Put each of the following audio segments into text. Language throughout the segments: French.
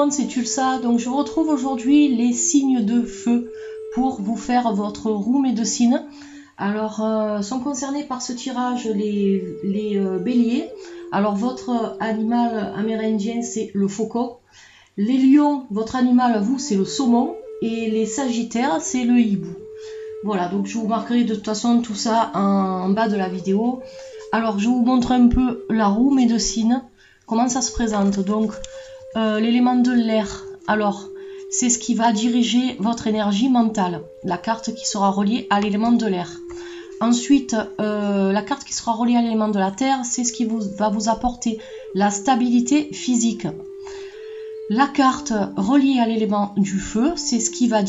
monde, c'est Tulsa. Donc je retrouve aujourd'hui les signes de feu pour vous faire votre roue médecine. Alors sont concernés par ce tirage les béliers. Alors votre animal amérindien c'est le faucon. Les lions, votre animal à vous c'est le saumon. Et les sagittaires c'est le hibou. Voilà, donc je vous marquerai de toute façon tout ça en bas de la vidéo. Alors je vous montre un peu la roue médecine. Comment ça se présente? Donc l'élément de l'air, alors c'est ce qui va diriger votre énergie mentale, la carte qui sera reliée à l'élément de l'air. Ensuite la carte qui sera reliée à l'élément de la terre, c'est ce qui va vous apporter la stabilité physique. La carte reliée à l'élément du feu, c'est ce qui va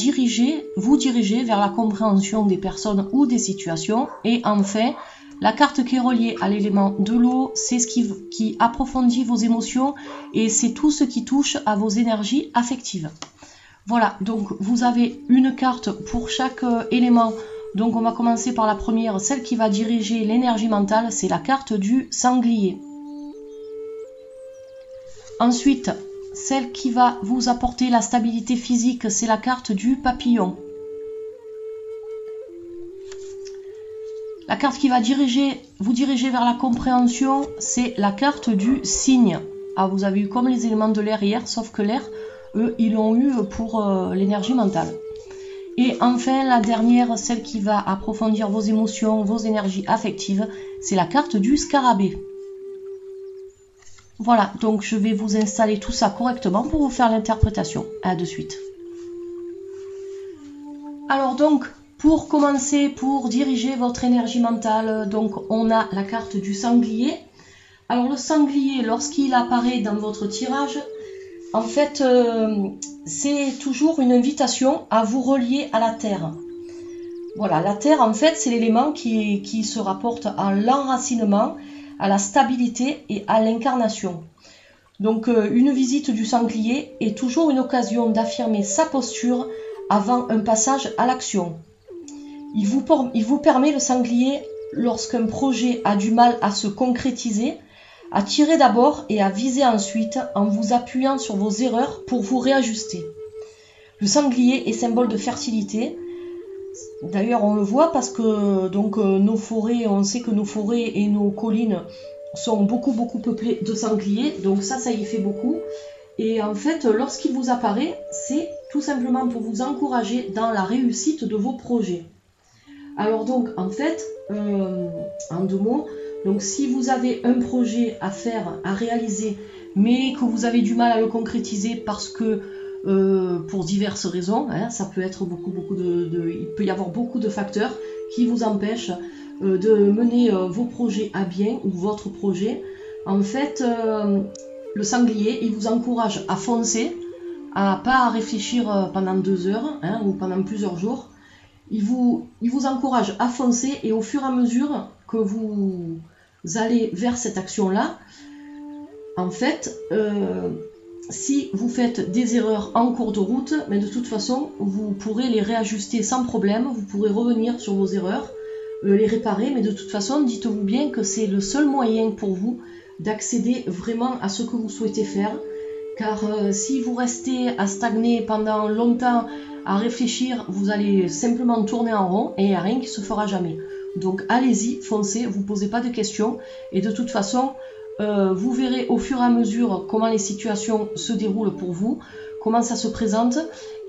vous diriger vers la compréhension des personnes ou des situations. Et enfin, la carte qui est reliée à l'élément de l'eau, c'est ce qui approfondit vos émotions et c'est tout ce qui touche à vos énergies affectives. Voilà, donc vous avez une carte pour chaque élément. Donc on va commencer par la première, celle qui va diriger l'énergie mentale, c'est la carte du sanglier. Ensuite, celle qui va vous apporter la stabilité physique, c'est la carte du papillon. La carte qui va vous diriger vers la compréhension, c'est la carte du cygne. Ah, vous avez eu comme les éléments de l'air hier, sauf que l'air, eux, ils l'ont eu pour l'énergie mentale. Et enfin, la dernière, celle qui va approfondir vos émotions, vos énergies affectives, c'est la carte du scarabée. Voilà, donc je vais vous installer tout ça correctement pour vous faire l'interprétation. À de suite. Alors donc, pour commencer, pour diriger votre énergie mentale, donc on a la carte du sanglier. Alors le sanglier, lorsqu'il apparaît dans votre tirage, en fait, c'est toujours une invitation à vous relier à la terre. Voilà, la terre, en fait, c'est l'élément qui se rapporte à l'enracinement, à la stabilité et à l'incarnation. Donc une visite du sanglier est toujours une occasion d'affirmer sa posture avant un passage à l'action. Il vous permet, le sanglier, lorsqu'un projet a du mal à se concrétiser, à tirer d'abord et à viser ensuite en vous appuyant sur vos erreurs pour vous réajuster. Le sanglier est symbole de fertilité. D'ailleurs, on le voit parce que donc, nos forêts, on sait que nos forêts et nos collines sont beaucoup peuplées de sangliers. Donc ça y fait beaucoup. Et en fait, lorsqu'il vous apparaît, c'est tout simplement pour vous encourager dans la réussite de vos projets. Alors donc, en fait, en deux mots, donc si vous avez un projet à faire, à réaliser, mais que vous avez du mal à le concrétiser parce que pour diverses raisons, hein, ça peut être il peut y avoir beaucoup de facteurs qui vous empêchent de mener vos projets à bien ou votre projet. En fait, le sanglier, il vous encourage à foncer, pas à réfléchir pendant 2 heures hein, ou pendant plusieurs jours. Il vous encourage à foncer et au fur et à mesure que vous allez vers cette action-là, en fait, si vous faites des erreurs en cours de route, mais de toute façon, vous pourrez les réajuster sans problème, vous pourrez revenir sur vos erreurs, les réparer, mais de toute façon, dites-vous bien que c'est le seul moyen pour vous d'accéder vraiment à ce que vous souhaitez faire, car si vous restez à stagner pendant longtemps, à réfléchir, vous allez simplement tourner en rond et il n'y a rien qui se fera jamais. Donc allez-y, foncez, vous ne posez pas de questions et de toute façon, vous verrez au fur et à mesure comment les situations se déroulent pour vous, comment ça se présente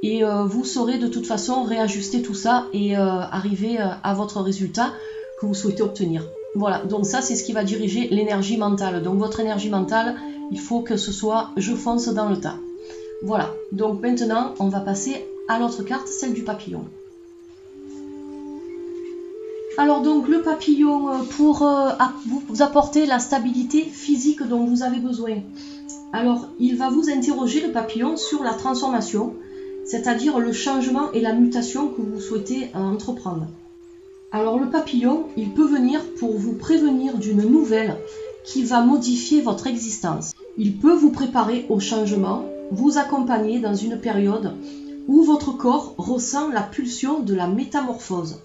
et vous saurez de toute façon réajuster tout ça et arriver à votre résultat que vous souhaitez obtenir. Voilà, donc ça c'est ce qui va diriger l'énergie mentale. Donc votre énergie mentale, il faut que ce soit « je fonce dans le tas ». Voilà, donc maintenant on va passer à l'autre carte, celle du papillon. Alors donc le papillon pour vous apporter la stabilité physique dont vous avez besoin. Alors il va vous interroger le papillon sur la transformation, c'est-à-dire le changement et la mutation que vous souhaitez entreprendre. Alors le papillon, il peut venir pour vous prévenir d'une nouvelle qui va modifier votre existence. Il peut vous préparer au changement, vous accompagner dans une période où votre corps ressent la pulsion de la métamorphose.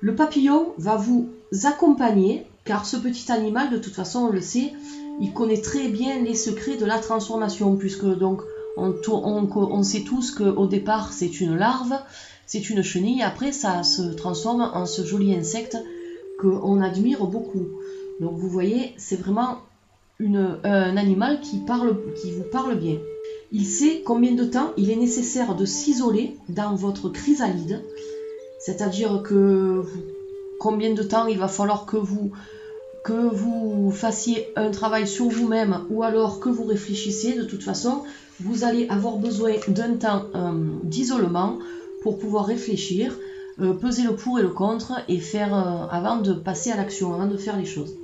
Le papillon va vous accompagner, car ce petit animal, de toute façon, on le sait, il connaît très bien les secrets de la transformation, puisque donc On sait tous qu'au départ c'est une larve, c'est une chenille, après ça se transforme en ce joli insecte qu'on admire beaucoup. Donc vous voyez, c'est vraiment un animal qui vous parle bien. Il sait combien de temps il est nécessaire de s'isoler dans votre chrysalide, c'est-à-dire combien de temps il va falloir que vous fassiez un travail sur vous-même ou alors que vous réfléchissiez. De toute façon, vous allez avoir besoin d'un temps d'isolement pour pouvoir réfléchir, peser le pour et le contre et faire avant de passer à l'action, avant de faire les choses.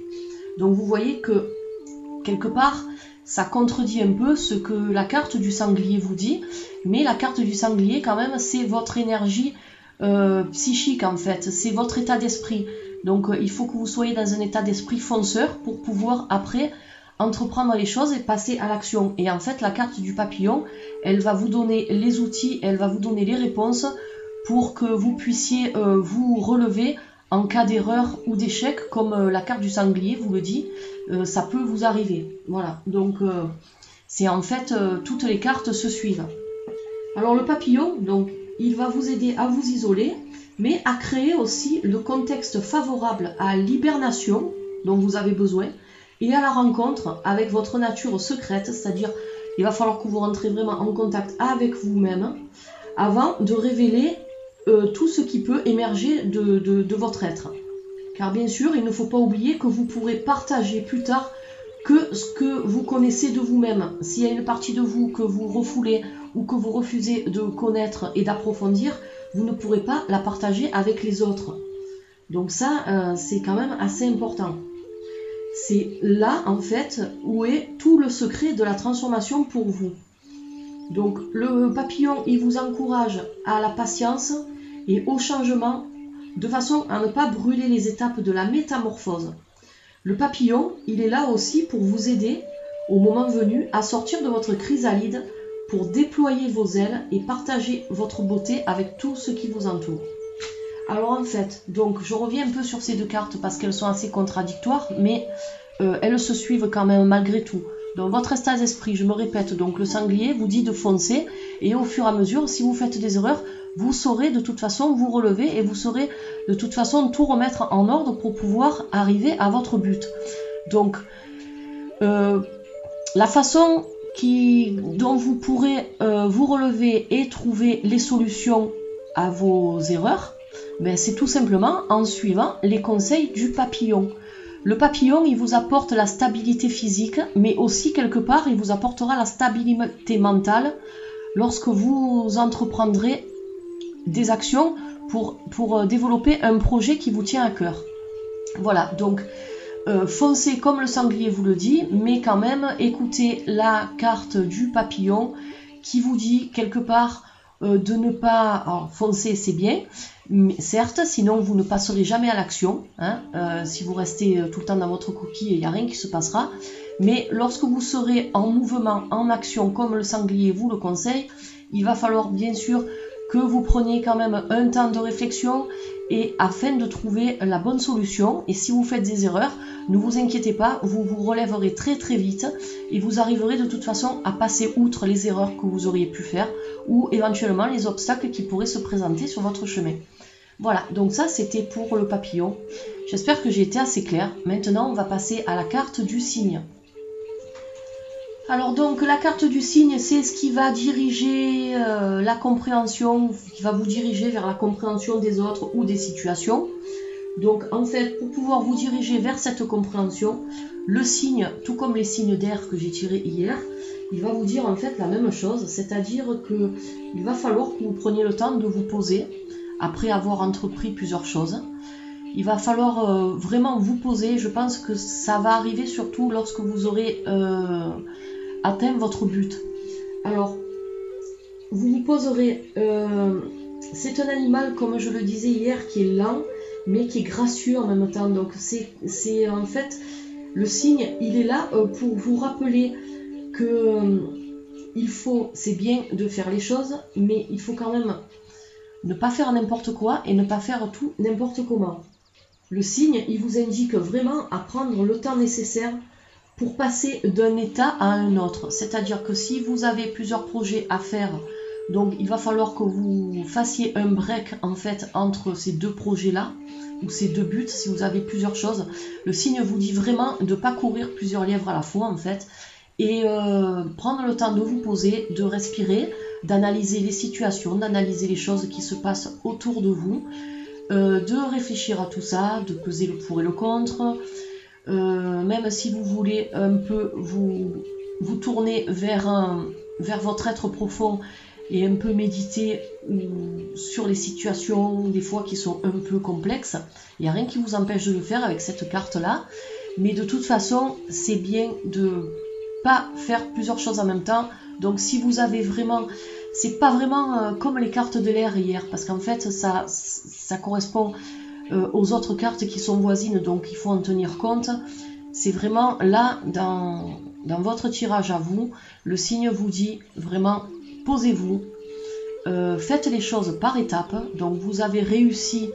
Donc vous voyez que quelque part, ça contredit un peu ce que la carte du sanglier vous dit, mais la carte du sanglier quand même, c'est votre énergie psychique en fait, c'est votre état d'esprit. Donc il faut que vous soyez dans un état d'esprit fonceur pour pouvoir après entreprendre les choses et passer à l'action. Et en fait, la carte du papillon, elle va vous donner les outils, elle va vous donner les réponses pour que vous puissiez vous relever en cas d'erreur ou d'échec, comme la carte du sanglier vous le dit, ça peut vous arriver. Voilà, donc c'est en fait, toutes les cartes se suivent. Alors le papillon, donc, il va vous aider à vous isoler, mais à créer aussi le contexte favorable à l'hibernation dont vous avez besoin, et à la rencontre avec votre nature secrète, c'est-à-dire il va falloir que vous rentrez vraiment en contact avec vous-même avant de révéler tout ce qui peut émerger de votre être. Car bien sûr, il ne faut pas oublier que vous pourrez partager plus tard que ce que vous connaissez de vous-même. S'il y a une partie de vous que vous refoulez ou que vous refusez de connaître et d'approfondir, vous ne pourrez pas la partager avec les autres. Donc ça, c'est quand même assez important. C'est là, en fait, où est tout le secret de la transformation pour vous. Donc le papillon, il vous encourage à la patience et au changement, de façon à ne pas brûler les étapes de la métamorphose. Le papillon, il est là aussi pour vous aider, au moment venu, à sortir de votre chrysalide pour déployer vos ailes et partager votre beauté avec tout ce qui vous entoure. Alors en fait, donc je reviens un peu sur ces deux cartes parce qu'elles sont assez contradictoires, mais elles se suivent quand même malgré tout. Donc votre état d'esprit, je me répète, donc le sanglier vous dit de foncer, et au fur et à mesure, si vous faites des erreurs, vous saurez de toute façon vous relever et vous saurez de toute façon tout remettre en ordre pour pouvoir arriver à votre but. Donc la façon dont vous pourrez vous relever et trouver les solutions à vos erreurs, ben, c'est tout simplement en suivant les conseils du papillon. Le papillon, il vous apporte la stabilité physique, mais aussi quelque part, il vous apportera la stabilité mentale lorsque vous entreprendrez des actions pour développer un projet qui vous tient à cœur. Voilà, donc foncez comme le sanglier vous le dit, mais quand même écoutez la carte du papillon qui vous dit quelque part de ne pas... Alors, foncer, c'est bien, mais certes, sinon vous ne passerez jamais à l'action. Hein, si vous restez tout le temps dans votre coquille, il n'y a rien qui se passera. Mais lorsque vous serez en mouvement, en action, comme le sanglier vous le conseille, il va falloir bien sûr que vous preniez quand même un temps de réflexion et afin de trouver la bonne solution. Et si vous faites des erreurs, ne vous inquiétez pas, vous vous relèverez très très vite et vous arriverez de toute façon à passer outre les erreurs que vous auriez pu faire ou éventuellement les obstacles qui pourraient se présenter sur votre chemin. Voilà, donc ça c'était pour le papillon. J'espère que j'ai été assez claire. Maintenant on va passer à la carte du cygne. Alors donc la carte du cygne, c'est ce qui va diriger la compréhension, qui va vous diriger vers la compréhension des autres ou des situations. Donc en fait, pour pouvoir vous diriger vers cette compréhension, le cygne, tout comme les signes d'air que j'ai tirés hier, il va vous dire en fait la même chose, c'est-à-dire que il va falloir que vous preniez le temps de vous poser après avoir entrepris plusieurs choses. Il va falloir vraiment vous poser. Je pense que ça va arriver surtout lorsque vous aurez atteint votre but. Alors, vous vous poserez. C'est un animal, comme je le disais hier, qui est lent, mais qui est gracieux en même temps. Donc, c'est en fait le cygne. Il est là pour vous rappeler que c'est bien de faire les choses, mais il faut quand même ne pas faire n'importe quoi et ne pas faire tout n'importe comment. Le cygne, il vous indique vraiment à prendre le temps nécessaire pour passer d'un état à un autre. C'est-à-dire que si vous avez plusieurs projets à faire, donc il va falloir que vous fassiez un break en fait entre ces deux projets-là, ou ces deux buts, si vous avez plusieurs choses. Le signe vous dit vraiment de ne pas courir plusieurs lièvres à la fois en fait, et prendre le temps de vous poser, de respirer, d'analyser les situations, d'analyser les choses qui se passent autour de vous, de réfléchir à tout ça, de peser le pour et le contre, même si vous voulez un peu vous tourner vers votre être profond et un peu méditer sur les situations des fois qui sont un peu complexes. Il n'y a rien qui vous empêche de le faire avec cette carte-là, mais de toute façon, c'est bien de pas faire plusieurs choses en même temps. Donc si vous avez vraiment, c'est pas vraiment comme les cartes de l'air hier, parce qu'en fait ça correspond aux autres cartes qui sont voisines, donc il faut en tenir compte. C'est vraiment là dans votre tirage à vous, le signe vous dit vraiment posez-vous, faites les choses par étapes. Donc vous avez réussi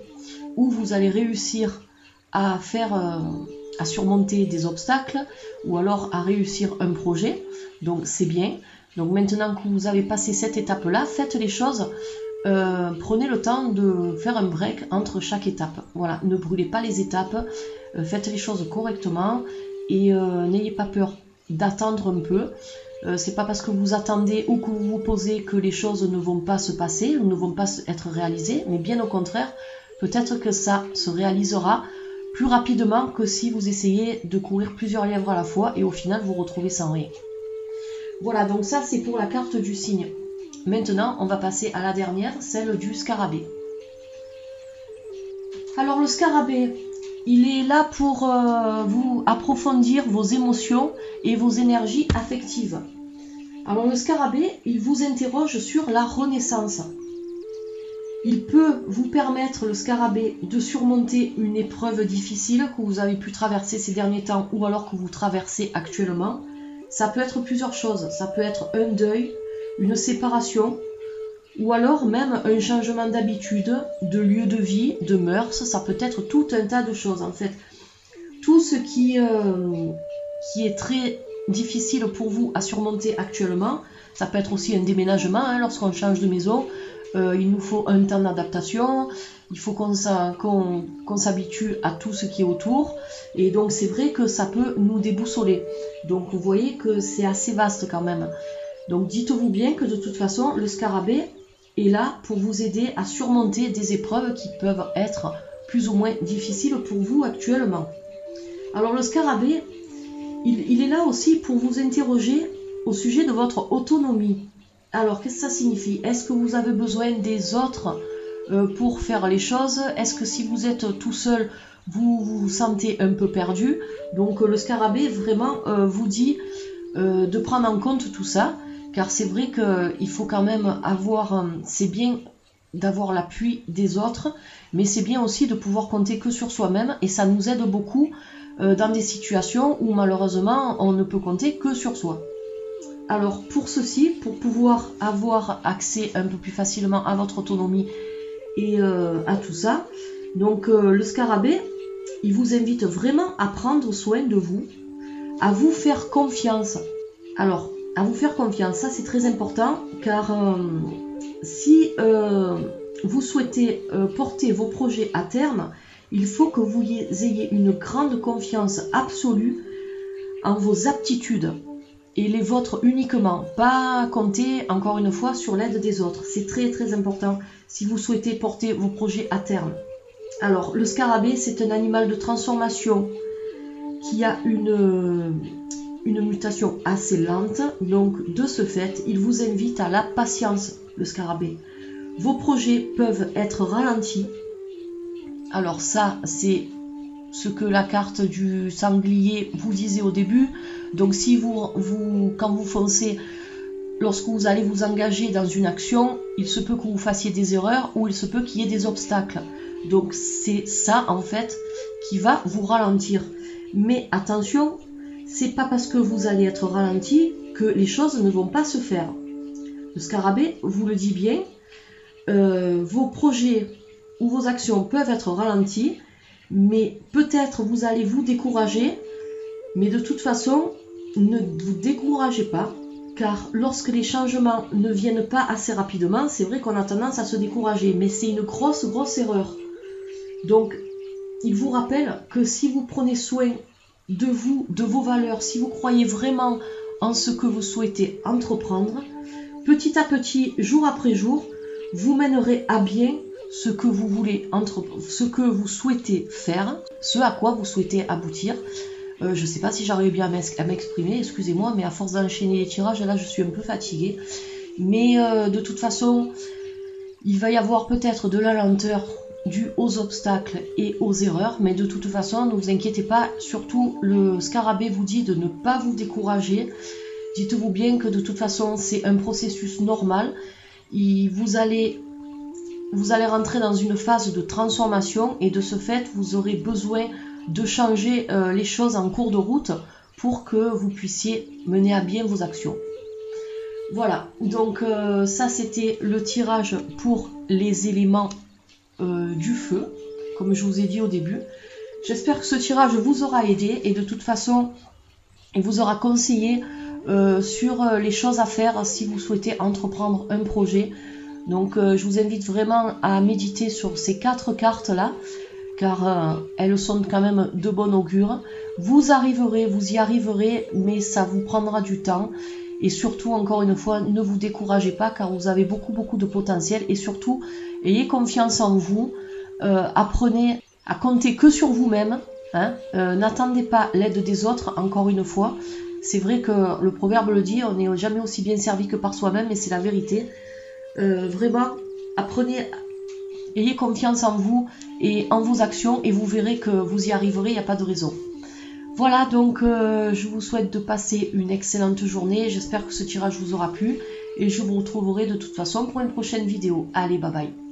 ou vous allez réussir à faire à surmonter des obstacles ou alors à réussir un projet, donc c'est bien. Donc maintenant que vous avez passé cette étape là, faites les choses, prenez le temps de faire un break entre chaque étape. Voilà, ne brûlez pas les étapes, faites les choses correctement et n'ayez pas peur d'attendre un peu. C'est pas parce que vous attendez ou que vous vous posez que les choses ne vont pas se passer ou ne vont pas être réalisées, mais bien au contraire, peut-être que ça se réalisera plus rapidement que si vous essayez de courir plusieurs lièvres à la fois et au final vous retrouvez sans rien. Voilà, donc ça c'est pour la carte du signe. Maintenant, on va passer à la dernière, celle du scarabée. Alors le scarabée, il est là pour vous approfondir vos émotions et vos énergies affectives. Alors le scarabée, il vous interroge sur la renaissance. Il peut vous permettre, le scarabée, de surmonter une épreuve difficile que vous avez pu traverser ces derniers temps ou alors que vous traversez actuellement. Ça peut être plusieurs choses. Ça peut être un deuil, une séparation ou alors même un changement d'habitude, de lieu de vie, de mœurs. Ça peut être tout un tas de choses en fait. Tout ce qui est très difficile pour vous à surmonter actuellement. Ça peut être aussi un déménagement lorsqu'on change de maison. Il nous faut un temps d'adaptation, il faut qu'on s'habitue à tout ce qui est autour, et donc c'est vrai que ça peut nous déboussoler. Donc vous voyez que c'est assez vaste quand même. Donc dites-vous bien que de toute façon, le scarabée est là pour vous aider à surmonter des épreuves qui peuvent être plus ou moins difficiles pour vous actuellement. Alors le scarabée, il est là aussi pour vous interroger au sujet de votre autonomie. Alors, qu'est-ce que ça signifie? Est-ce que vous avez besoin des autres pour faire les choses? Est-ce que si vous êtes tout seul, vous vous sentez un peu perdu? Donc, le scarabée vraiment vous dit de prendre en compte tout ça, car c'est vrai qu'il faut quand même avoir, c'est bien d'avoir l'appui des autres, mais c'est bien aussi de pouvoir compter que sur soi-même, et ça nous aide beaucoup dans des situations où malheureusement on ne peut compter que sur soi. Alors pour ceci, pour pouvoir avoir accès un peu plus facilement à votre autonomie et à tout ça, donc le scarabée, il vous invite vraiment à prendre soin de vous, à vous faire confiance. Alors, à vous faire confiance, ça c'est très important, car si vous souhaitez porter vos projets à terme, il faut que vous ayez une grande confiance absolue en vos aptitudes. Et les vôtres uniquement, pas compter encore une fois sur l'aide des autres. C'est très très important si vous souhaitez porter vos projets à terme. Alors le scarabée, c'est un animal de transformation qui a une mutation assez lente, donc de ce fait il vous invite à la patience, le scarabée. Vos projets peuvent être ralentis. Alors ça c'est ce que la carte du sanglier vous disait au début. Donc si quand vous foncez, lorsque vous allez vous engager dans une action, il se peut que vous fassiez des erreurs ou il se peut qu'il y ait des obstacles. Donc c'est ça en fait qui va vous ralentir. Mais attention, c'est pas parce que vous allez être ralenti que les choses ne vont pas se faire. Le scarabée vous le dit bien, vos projets ou vos actions peuvent être ralentis, mais peut-être vous allez vous décourager Mais de toute façon, ne vous découragez pas, car lorsque les changements ne viennent pas assez rapidement, c'est vrai qu'on a tendance à se décourager, mais c'est une grosse erreur. Donc, il vous rappelle que si vous prenez soin de vous, de vos valeurs, si vous croyez vraiment en ce que vous souhaitez entreprendre, petit à petit, jour après jour, vous mènerez à bien ce que vous voulez ce que vous souhaitez faire, ce à quoi vous souhaitez aboutir. Je ne sais pas si j'arrive bien à m'exprimer, excusez-moi, mais à force d'enchaîner les tirages, là je suis un peu fatiguée. Mais de toute façon, il va y avoir peut-être de la lenteur due aux obstacles et aux erreurs, mais de toute façon, ne vous inquiétez pas, surtout le scarabée vous dit de ne pas vous décourager. Dites-vous bien que de toute façon, c'est un processus normal. Vous allez rentrer dans une phase de transformation et de ce fait, vous aurez besoin de changer les choses en cours de route pour que vous puissiez mener à bien vos actions. Voilà, donc ça c'était le tirage pour les éléments du feu, comme je vous ai dit au début. J'espère que ce tirage vous aura aidé et de toute façon, il vous aura conseillé sur les choses à faire si vous souhaitez entreprendre un projet. Donc je vous invite vraiment à méditer sur ces 4 cartes là, car elles sont quand même de bon augure. Vous y arriverez, mais ça vous prendra du temps. Et surtout, encore une fois, ne vous découragez pas, car vous avez beaucoup de potentiel. Et surtout, ayez confiance en vous. Apprenez à compter que sur vous-même. Hein. N'attendez pas l'aide des autres, encore une fois. C'est vrai que le proverbe le dit, on n'est jamais aussi bien servi que par soi-même, et c'est la vérité. Vraiment, apprenez, ayez confiance en vous et en vos actions et vous verrez que vous y arriverez, il n'y a pas de raison. Voilà, donc je vous souhaite de passer une excellente journée. J'espère que ce tirage vous aura plu et je vous retrouverai de toute façon pour une prochaine vidéo. Allez, bye bye.